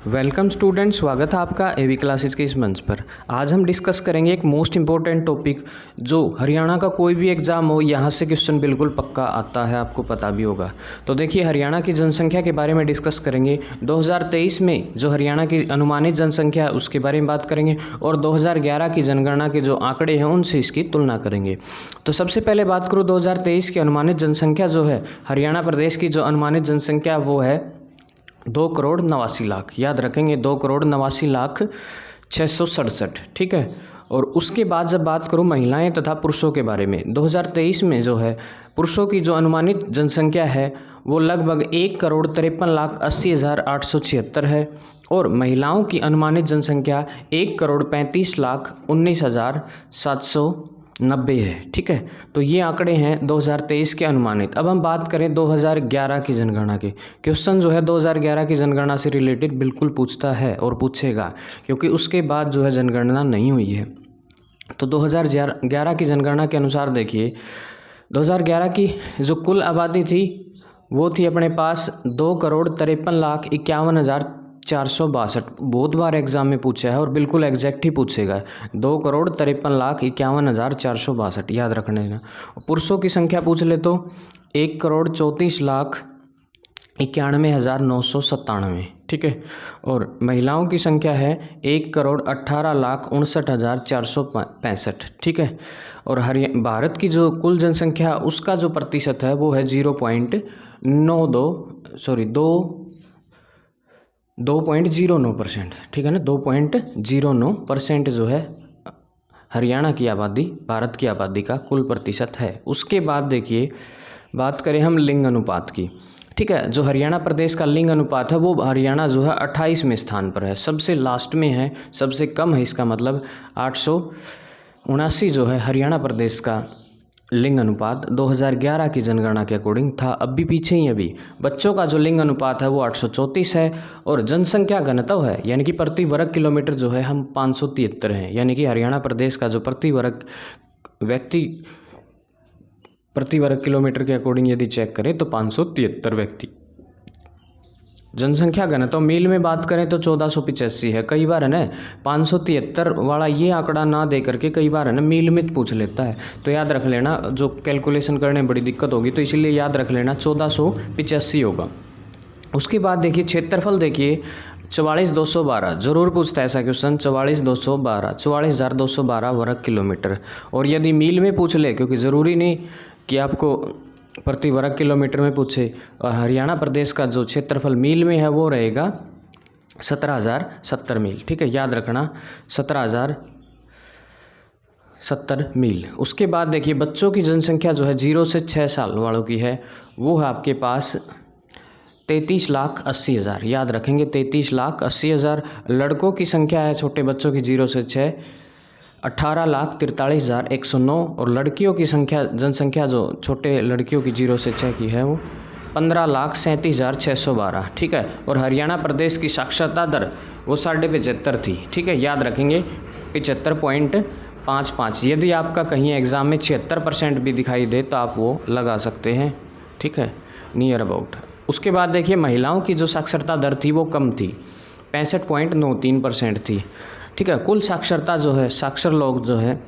Welcome student, स्वागत है आपका एवी क्लासेस के इस मंच पर। आज हम डिस्कस करेंगे एक मोस्ट इम्पोर्टेंट टॉपिक जो हरियाणा का कोई भी एग्ज़ाम हो, यहाँ से क्वेश्चन बिल्कुल पक्का आता है, आपको पता भी होगा। तो देखिए, हरियाणा की जनसंख्या के बारे में डिस्कस करेंगे। 2023 में जो हरियाणा की अनुमानित जनसंख्या है उसके बारे में बात करेंगे और 2011 की जनगणना के जो आंकड़े हैं उनसे इसकी तुलना करेंगे। तो सबसे पहले बात करूँ 2023 की अनुमानित जनसंख्या जो है हरियाणा प्रदेश की, जो अनुमानित जनसंख्या वो है 2,89,00,000। याद रखेंगे 2,89,06,67। ठीक है। और उसके बाद जब बात करूं महिलाएं तथा पुरुषों के बारे में, 2023 में जो है पुरुषों की जो अनुमानित जनसंख्या है वो लगभग 1,53,80,876 है और महिलाओं की अनुमानित जनसंख्या 1,35,19,790 है। ठीक है। तो ये आंकड़े हैं 2023 के अनुमानित। अब हम बात करें 2011 की जनगणना के। क्वेश्चन जो है 2011 की जनगणना से रिलेटेड बिल्कुल पूछता है और पूछेगा, क्योंकि उसके बाद जो है जनगणना नहीं हुई है। तो 2011 की जनगणना के अनुसार देखिए, 2011 की जो कुल आबादी थी वो थी अपने पास 2,53,51,462। बहुत बार एग्जाम में पूछा है और बिल्कुल एग्जैक्ट ही पूछेगा। 2,53,51,462 याद रखने ना। पुरुषों की संख्या पूछ ले तो 1,34,91,997। ठीक है। और महिलाओं की संख्या है 1,18,59,465। ठीक है। और भारत की जो कुल जनसंख्या उसका जो प्रतिशत है वो है 2.09%। ठीक है ना, 2.09% जो है हरियाणा की आबादी, भारत की आबादी का कुल प्रतिशत है। उसके बाद देखिए, बात करें हम लिंग अनुपात की। ठीक है। जो हरियाणा प्रदेश का लिंग अनुपात है वो हरियाणा जो है 28वें स्थान पर है, सबसे लास्ट में है, सबसे कम है। इसका मतलब 879 जो है हरियाणा प्रदेश का लिंग अनुपात 2011 की जनगणना के अकॉर्डिंग था। अब भी पीछे ही, अभी बच्चों का जो लिंग अनुपात है वो 834 है और जनसंख्या घनत्व है यानी कि प्रति वर्ग किलोमीटर जो है हम 573 हैं। यानी कि हरियाणा प्रदेश का जो प्रति वर्ग किलोमीटर के अकॉर्डिंग यदि चेक करें तो 573 व्यक्ति। जनसंख्या घनत्व मील में बात करें तो 1485 है। कई बार है ना 573 वाला ये आंकड़ा ना दे करके कई बार है ना मील में पूछ लेता है, तो याद रख लेना, जो कैलकुलेशन करने में बड़ी दिक्कत होगी, तो इसीलिए याद रख लेना 1485 होगा। उसके बाद देखिए क्षेत्रफल, देखिए 44,212, जरूर पूछता है ऐसा क्वेश्चन। 44,212 वर्ग किलोमीटर। और यदि मील में पूछ ले, क्योंकि ज़रूरी नहीं कि आपको प्रति वर्ग किलोमीटर में पूछे, और हरियाणा प्रदेश का जो क्षेत्रफल मील में है वो रहेगा 17,070 मील। ठीक है, याद रखना 17,070 मील। उसके बाद देखिए बच्चों की जनसंख्या जो है 0 से 6 साल वालों की है वो है आपके पास 33,80,000। याद रखेंगे 33,80,000। लड़कों की संख्या है छोटे बच्चों की 0 से 6 18,43,109 और लड़कियों की जनसंख्या जो छोटे लड़कियों की 0 से 6 की है वो 15,37,612। ठीक है। और हरियाणा प्रदेश की साक्षरता दर वो 75.5 थी। ठीक है, याद रखेंगे 75.55। यदि आपका कहीं एग्ज़ाम में 76% भी दिखाई दे तो आप वो लगा सकते हैं। ठीक है, नियर अबाउट। उसके बाद देखिए महिलाओं की जो साक्षरता दर थी वो कम थी, 65.93% थी। ठीक है। कुल साक्षरता जो है, साक्षर लोग जो है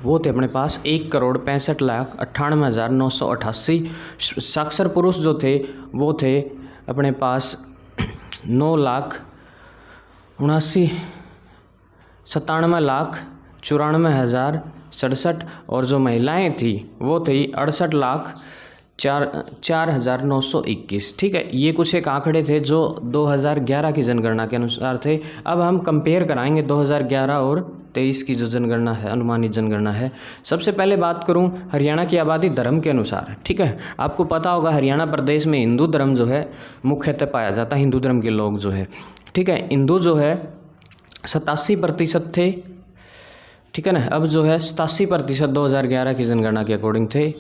वो थे अपने पास 1,65,98,988। साक्षर पुरुष जो थे वो थे अपने पास 9,97,94,067 और जो महिलाएं थी वो थी 68,04,921। ठीक है, ये कुछ एक आंकड़े थे जो 2011 की जनगणना के अनुसार थे। अब हम कंपेयर कराएंगे 2011 और 23 की जो जनगणना है, अनुमानित जनगणना है। सबसे पहले बात करूं हरियाणा की आबादी धर्म के अनुसार। ठीक है, आपको पता होगा हरियाणा प्रदेश में हिंदू धर्म जो है मुख्यतः पाया जाता है, हिंदू धर्म के लोग जो है। ठीक है, हिंदू जो है 87% थे। ठीक है ना, अब जो है 87% 2011 की जनगणना के अकॉर्डिंग थे,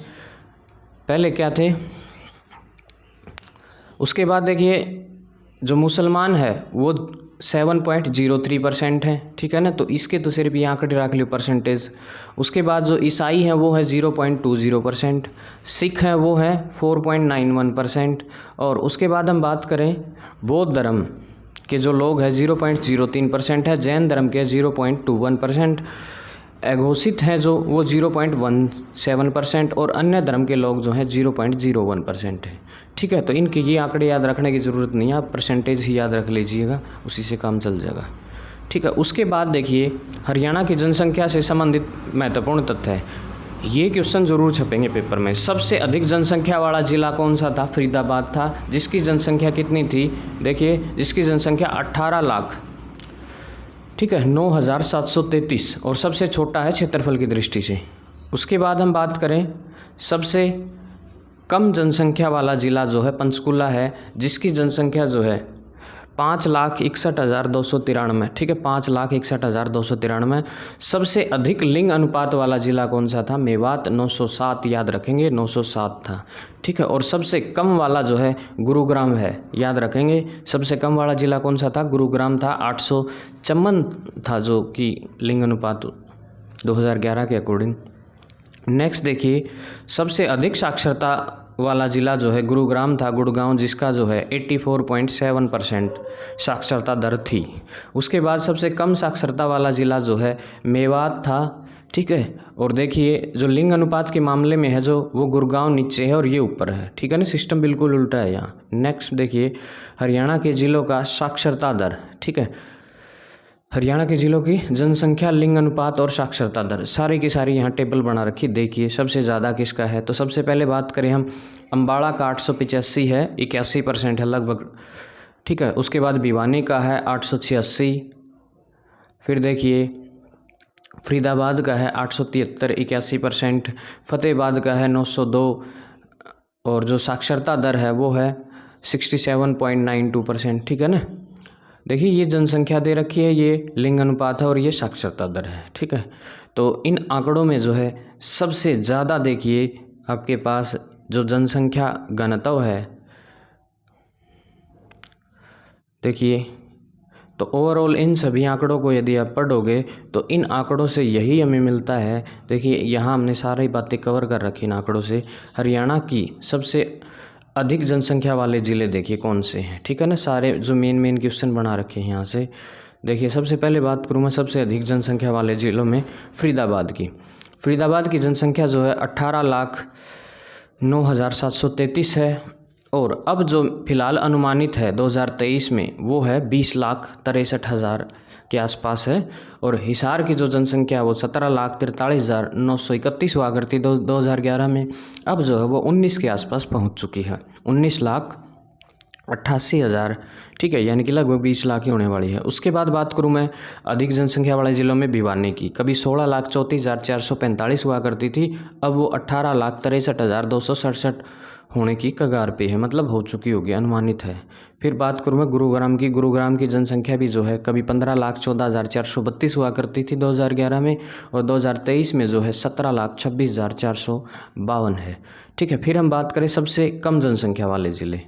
पहले क्या थे। उसके बाद देखिए जो मुसलमान है वो 7.03% है। ठीक है ना, तो इसके तो सिर्फ ये आंकड़े रख लियो परसेंटेज। उसके बाद जो ईसाई हैं वो है 0.20%, सिख हैं वो है 4.91%। और उसके बाद हम बात करें बौद्ध धर्म के जो लोग हैं 0.03% है, जैन धर्म के 0.21%, अघोषित हैं जो वो 0.17% और अन्य धर्म के लोग जो हैं 0.01% है। ठीक है, तो इनके ये आंकड़े याद रखने की ज़रूरत नहीं है, आप परसेंटेज ही याद रख लीजिएगा, उसी से काम चल जाएगा। ठीक है, उसके बाद देखिए हरियाणा की जनसंख्या से संबंधित महत्वपूर्ण तथ्य है, ये क्वेश्चन जरूर छपेंगे पेपर में। सबसे अधिक जनसंख्या वाला जिला कौन सा था? फरीदाबाद था, जिसकी जनसंख्या कितनी थी? देखिए जिसकी जनसंख्या 18 लाख, ठीक है, 9,733, और सबसे छोटा है क्षेत्रफल की दृष्टि से। उसके बाद हम बात करें सबसे कम जनसंख्या वाला जिला जो है पंचकुला है, जिसकी जनसंख्या जो है 5,61,293, ठीक है, 5,61,293। सबसे अधिक लिंग अनुपात वाला जिला कौन सा था? मेवात, 907, याद रखेंगे 907 था। ठीक है, और सबसे कम वाला जो है गुरुग्राम है, याद रखेंगे सबसे कम वाला जिला कौन सा था? गुरुग्राम था, 854 था जो कि लिंग अनुपात 2011 के अकॉर्डिंग। नेक्स्ट देखिए सबसे अधिक साक्षरता वाला जिला जो है गुरुग्राम था, गुड़गांव, जिसका जो है 84.7% साक्षरता दर थी। उसके बाद सबसे कम साक्षरता वाला जिला जो है मेवात था। ठीक है, और देखिए जो लिंग अनुपात के मामले में है जो वो गुड़गांव नीचे है और ये ऊपर है। ठीक है ना, सिस्टम बिल्कुल उल्टा है यहाँ। नेक्स्ट देखिए हरियाणा के जिलों का साक्षरता दर। ठीक है, हरियाणा के जिलों की जनसंख्या, लिंग अनुपात और साक्षरता दर सारी की सारी यहाँ टेबल बना रखी। देखिए सबसे ज़्यादा किसका है, तो सबसे पहले बात करें हम अम्बाड़ा का 885 है, 81% है लगभग। ठीक है, उसके बाद भिवानी का है 886, फिर देखिए फरीदाबाद का है 873, 81%, फतेहाबाद का है 902, और जो साक्षरता दर है वो है 67.92%। ठीक है ना, देखिए ये जनसंख्या दे रखी है, ये लिंग अनुपात है और ये साक्षरता दर है। ठीक है, तो इन आंकड़ों में जो है सबसे ज़्यादा देखिए आपके पास जो जनसंख्या घनत्व है, देखिए तो ओवरऑल इन सभी आंकड़ों को यदि आप पढ़ोगे तो इन आंकड़ों से यही हमें मिलता है। देखिए यहाँ हमने सारी बातें कवर कर रखी इन आंकड़ों से। हरियाणा की सबसे अधिक जनसंख्या वाले ज़िले देखिए कौन से हैं। ठीक है ना, सारे जो मेन क्वेश्चन बना रखे हैं यहाँ से। देखिए सबसे पहले बात करूँ मैं सबसे अधिक जनसंख्या वाले ज़िलों में फरीदाबाद की। फरीदाबाद की जनसंख्या जो है 18,09,733 है, और अब जो फिलहाल अनुमानित है 2023 में वो है 20,63,000 के आसपास है। और हिसार की जो जनसंख्या है वो 17,43,931 हुआ करती 2011 में, अब जो है वो 19 के आसपास पहुंच चुकी है, 19,88,000। ठीक है, यानी कि लगभग 20 लाख ही होने वाली है। उसके बाद बात करूं मैं अधिक जनसंख्या वाले ज़िलों में भिवानी की। कभी 16,34,445 हुआ करती थी, अब वो 18,63,267 होने की कगार पे है, मतलब हो चुकी होगी, अनुमानित है। फिर बात करूँ मैं गुरुग्राम की। गुरुग्राम की जनसंख्या भी जो है कभी 15,14,432 हुआ करती थी 2011 में, और 2023 में जो है 17,26,452 है। ठीक है, फिर हम बात करें सबसे कम जनसंख्या वाले ज़िले।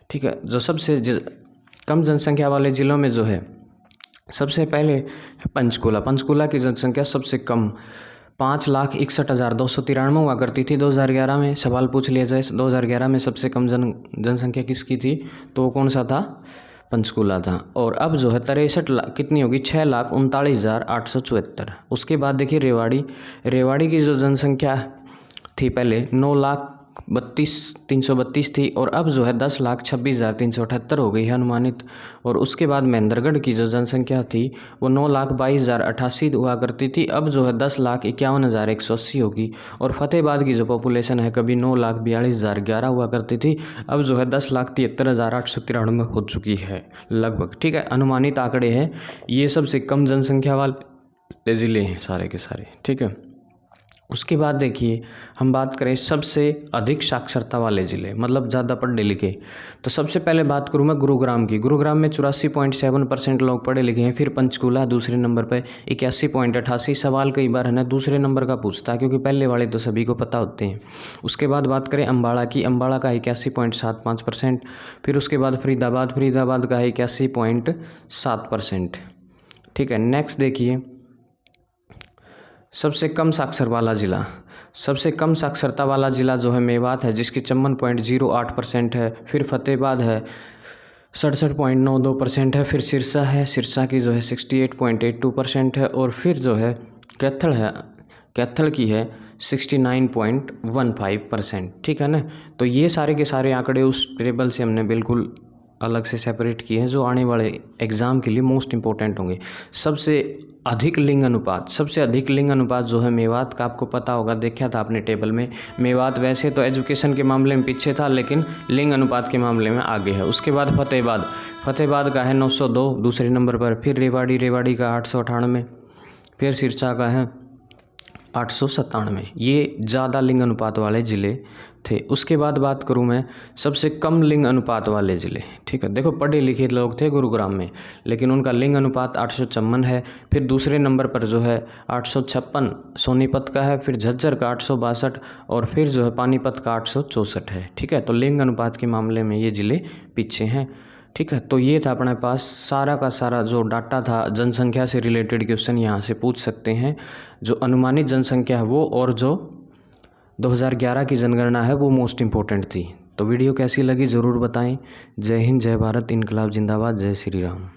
ठीक है, जो सबसे कम जनसंख्या वाले ज़िलों में जो है सबसे पहले पंचकुला। पंचकुला की जनसंख्या सबसे कम 5,61,293 हुआ करती थी 2011 में। सवाल पूछ लिया जाए 2011 में सबसे कम जनसंख्या किसकी थी, तो वो कौन सा था? पंचकुला था। और अब जो है 63 लाख कितनी होगी? 6,39,874। उसके बाद देखिए रेवाड़ी की जो जनसंख्या थी पहले 9,32,332 थी, और अब जो है 10,26,378 हो गई है अनुमानित। और उसके बाद महेंद्रगढ़ की जो जनसंख्या थी वो 9,22,088 हुआ करती थी, अब जो है 10,51,180 होगी। और फतेहाबाद की जो पॉपुलेशन है कभी 9,42,011 हुआ करती थी, अब जो है 10,73,893 हो चुकी है लगभग। ठीक है, अनुमानित आंकड़े हैं, ये सबसे कम जनसंख्या वाले ज़िले हैं सारे के सारे। ठीक है, उसके बाद देखिए हम बात करें सबसे अधिक साक्षरता वाले ज़िले, मतलब ज़्यादा पढ़े लिखे, तो सबसे पहले बात करूँ मैं गुरुग्राम की। गुरुग्राम में 84.7% लोग पढ़े लिखे हैं। फिर पंचकुला दूसरे नंबर पर 81.88। सवाल कई बार है ना दूसरे नंबर का पूछता है, क्योंकि पहले वाले तो सभी को पता होते हैं। उसके बाद बात करें अम्बाड़ा की। अम्बाड़ा का 81.75%। फिर उसके बाद फरीदाबाद का 81.7%। ठीक है, नेक्स्ट देखिए सबसे कम साक्षर वाला ज़िला। सबसे कम साक्षरता वाला ज़िला जो है मेवात है, जिसकी 54.08% है। फिर फतेहाबाद है 67.92% है। फिर सिरसा है, सिरसा की जो है 68.82% है। और फिर जो है कैथल है, कैथल की है 69.15%। ठीक है ना। तो ये सारे के सारे आंकड़े उस टेबल से हमने बिल्कुल अलग से सेपरेट किए हैं जो आने वाले एग्ज़ाम के लिए मोस्ट इंपॉर्टेंट होंगे। सबसे अधिक लिंग अनुपात जो है मेवात का, आपको पता होगा, देखा था आपने टेबल में। मेवात वैसे तो एजुकेशन के मामले में पीछे था, लेकिन लिंग अनुपात के मामले में आगे है। उसके बाद फतेहाबाद का है 902 दूसरे नंबर पर। फिर रेवाड़ी का 898, फिर सिरसा का है 897। ये ज़्यादा लिंग अनुपात वाले ज़िले थे। उसके बाद बात करूं मैं सबसे कम लिंग अनुपात वाले ज़िले। ठीक है, देखो पढ़े लिखे लोग थे गुरुग्राम में, लेकिन उनका लिंग अनुपात 854 है। फिर दूसरे नंबर पर जो है 856 सोनीपत का है। फिर झज्जर का 862 और फिर जो है पानीपत का 864 है। ठीक है, तो लिंग अनुपात के मामले में ये ज़िले पीछे हैं। ठीक है, तो ये था अपने पास सारा का सारा जो डाटा था, जनसंख्या से रिलेटेड क्वेश्चन यहाँ से पूछ सकते हैं। जो अनुमानित जनसंख्या है वो, और जो 2011 की जनगणना है वो मोस्ट इम्पोर्टेंट थी। तो वीडियो कैसी लगी ज़रूर बताएं। जय हिंद, जय भारत, इनकलाब जिंदाबाद, जय श्री राम।